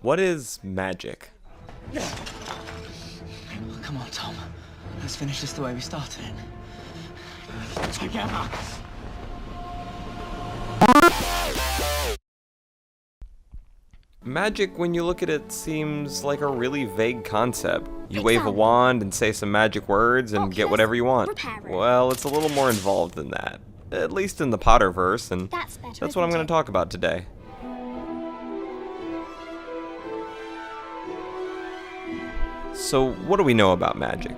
What is magic? Come on, Tom. Let's finish this the way we started it. Together. Magic, when you look at it, seems like a really vague concept. You wave a wand and say some magic words and get whatever you want. Well, it's a little more involved than that. At least in the Potterverse, and that's what I'm going to talk about today. So, what do we know about magic?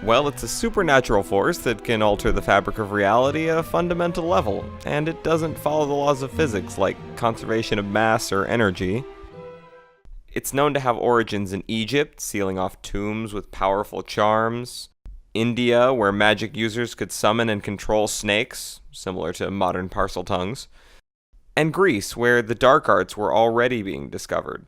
Well, it's a supernatural force that can alter the fabric of reality at a fundamental level, and it doesn't follow the laws of physics like conservation of mass or energy. It's known to have origins in Egypt, sealing off tombs with powerful charms, India, where magic users could summon and control snakes, similar to modern Parseltongues, and Greece, where the dark arts were already being discovered.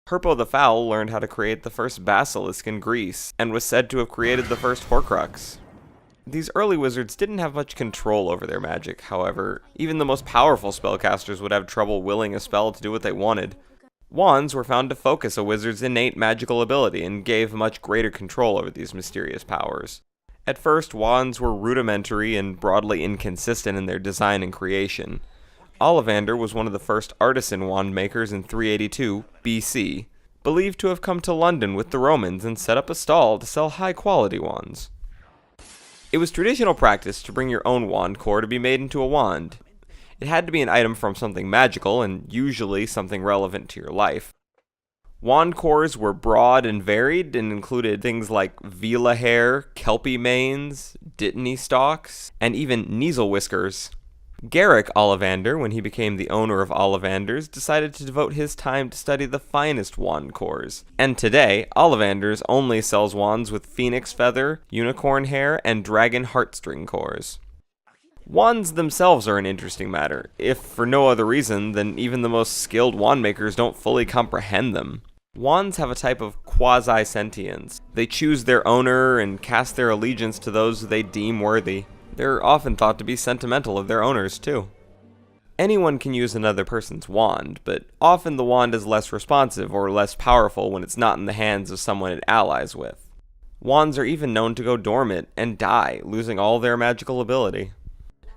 Herpo the Foul learned how to create the first basilisk in Greece, and was said to have created the first Horcrux. These early wizards didn't have much control over their magic, however. Even the most powerful spellcasters would have trouble willing a spell to do what they wanted. Wands were found to focus a wizard's innate magical ability, and gave much greater control over these mysterious powers. At first, wands were rudimentary and broadly inconsistent in their design and creation. Ollivander was one of the first artisan wand makers in 382 BC, believed to have come to London with the Romans and set up a stall to sell high-quality wands. It was traditional practice to bring your own wand core to be made into a wand. It had to be an item from something magical, and usually something relevant to your life. Wand cores were broad and varied, and included things like vela hair, kelpie manes, dittany stalks, and even Kneazle whiskers. Garrick Ollivander, when he became the owner of Ollivanders, decided to devote his time to study the finest wand cores. And today, Ollivanders only sells wands with phoenix feather, unicorn hair, and dragon heartstring cores. Wands themselves are an interesting matter, if for no other reason than even the most skilled wand makers don't fully comprehend them. Wands have a type of quasi-sentience. They choose their owner and cast their allegiance to those they deem worthy. They're often thought to be sentimental of their owners, too. Anyone can use another person's wand, but often the wand is less responsive or less powerful when it's not in the hands of someone it allies with. Wands are even known to go dormant and die, losing all their magical ability.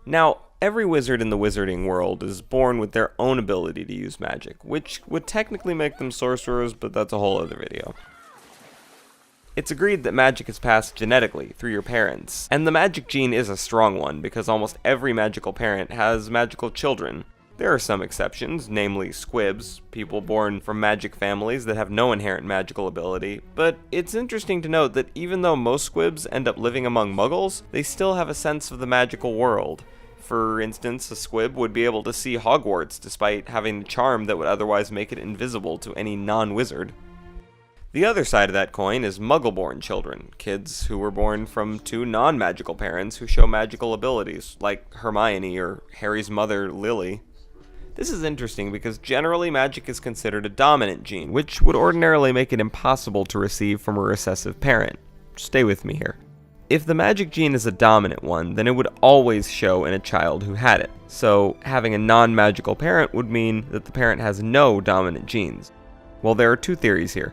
Now, every wizard in the wizarding world is born with their own ability to use magic, which would technically make them sorcerers, but that's a whole other video. It's agreed that magic is passed genetically through your parents, and the magic gene is a strong one because almost every magical parent has magical children. There are some exceptions, namely squibs, people born from magic families that have no inherent magical ability, but it's interesting to note that even though most squibs end up living among muggles, they still have a sense of the magical world. For instance, a squib would be able to see Hogwarts despite having the charm that would otherwise make it invisible to any non-wizard. The other side of that coin is Muggle-born children, kids who were born from two non-magical parents who show magical abilities, like Hermione or Harry's mother, Lily. This is interesting because generally magic is considered a dominant gene, which would ordinarily make it impossible to receive from a recessive parent. Stay with me here. If the magic gene is a dominant one, then it would always show in a child who had it. So having a non-magical parent would mean that the parent has no dominant genes. Well, there are two theories here.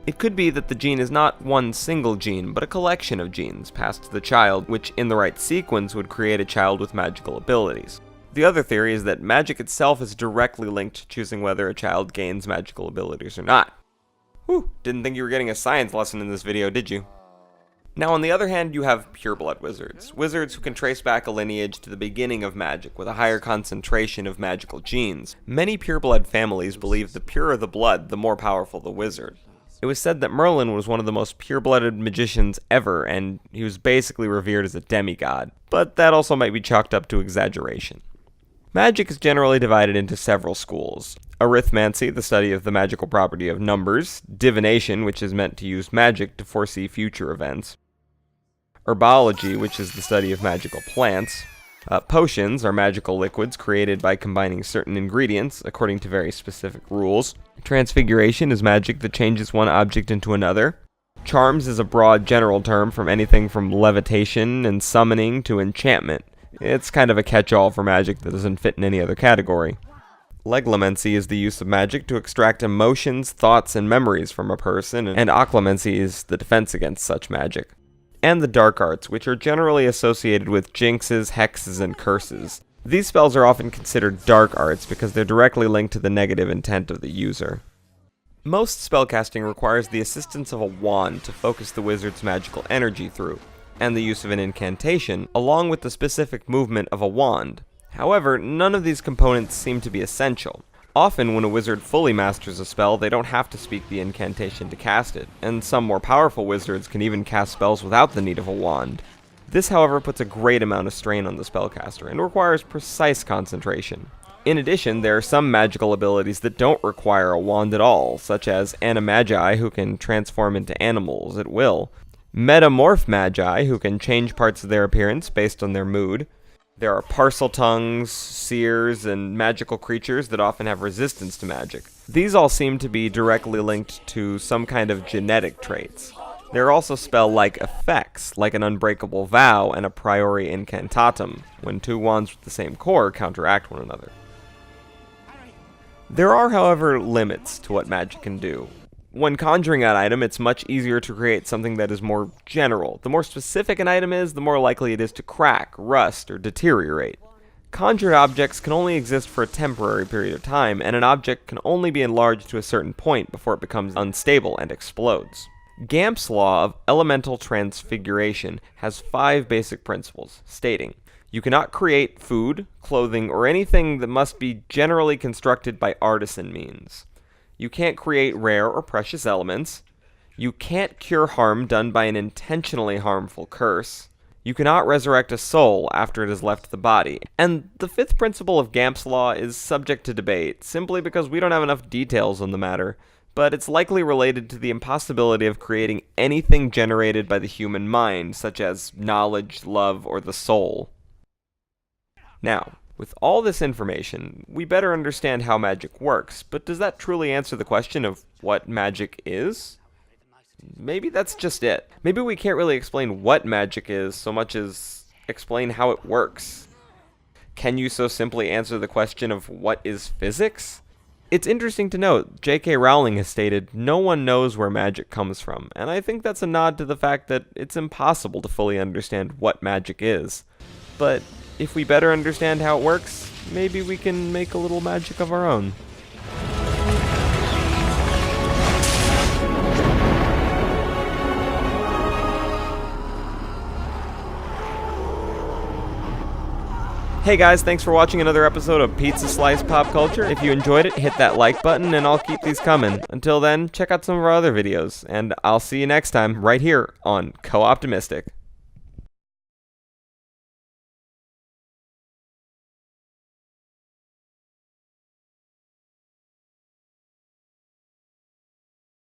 It could be that the gene is not one single gene, but a collection of genes passed to the child, which in the right sequence would create a child with magical abilities. The other theory is that magic itself is directly linked to choosing whether a child gains magical abilities or not. Whew, didn't think you were getting a science lesson in this video, did you? Now, on the other hand, you have pureblood wizards. Wizards who can trace back a lineage to the beginning of magic with a higher concentration of magical genes. Many pureblood families believe the purer the blood, the more powerful the wizard. It was said that Merlin was one of the most pure-blooded magicians ever, and he was basically revered as a demigod, but that also might be chalked up to exaggeration. Magic is generally divided into several schools. Arithmancy, the study of the magical property of numbers. Divination, which is meant to use magic to foresee future events. Herbology, which is the study of magical plants. Potions are magical liquids created by combining certain ingredients according to very specific rules. Transfiguration is magic that changes one object into another. Charms is a broad general term from anything from levitation and summoning to enchantment. It's kind of a catch-all for magic that doesn't fit in any other category. Leglomancy is the use of magic to extract emotions, thoughts, and memories from a person, and occlumency is the defense against such magic. And the dark arts, which are generally associated with jinxes, hexes, and curses. These spells are often considered dark arts because they're directly linked to the negative intent of the user. Most spellcasting requires the assistance of a wand to focus the wizard's magical energy through, and the use of an incantation, along with the specific movement of a wand. However, none of these components seem to be essential. Often, when a wizard fully masters a spell, they don't have to speak the incantation to cast it, and some more powerful wizards can even cast spells without the need of a wand. This, however, puts a great amount of strain on the spellcaster, and requires precise concentration. In addition, there are some magical abilities that don't require a wand at all, such as Animagi, who can transform into animals at will, Metamorph Magi, who can change parts of their appearance based on their mood. There are Parseltongues, Seers, and magical creatures that often have resistance to magic. These all seem to be directly linked to some kind of genetic traits. There are also spell-like effects, like an Unbreakable Vow and a Priori Incantatum, when two wands with the same core counteract one another. There are, however, limits to what magic can do. When conjuring an item, it's much easier to create something that is more general. The more specific an item is, the more likely it is to crack, rust, or deteriorate. Conjured objects can only exist for a temporary period of time, and an object can only be enlarged to a certain point before it becomes unstable and explodes. Gamp's law of elemental transfiguration has 5 basic principles, stating, you cannot create food, clothing, or anything that must be generally constructed by artisan means. You can't create rare or precious elements. You can't cure harm done by an intentionally harmful curse. You cannot resurrect a soul after it has left the body. And the 5th principle of Gamp's law is subject to debate, simply because we don't have enough details on the matter, but it's likely related to the impossibility of creating anything generated by the human mind, such as knowledge, love, or the soul. Now, with all this information, we better understand how magic works, but does that truly answer the question of what magic is? Maybe that's just it. Maybe we can't really explain what magic is so much as explain how it works. Can you so simply answer the question of what is physics? It's interesting to note, J.K. Rowling has stated, no one knows where magic comes from, and I think that's a nod to the fact that it's impossible to fully understand what magic is. But if we better understand how it works, maybe we can make a little magic of our own. Hey guys, thanks for watching another episode of Pizza Slice Pop Culture. If you enjoyed it, hit that like button and I'll keep these coming. Until then, check out some of our other videos, and I'll see you next time right here on Co-Optimistic.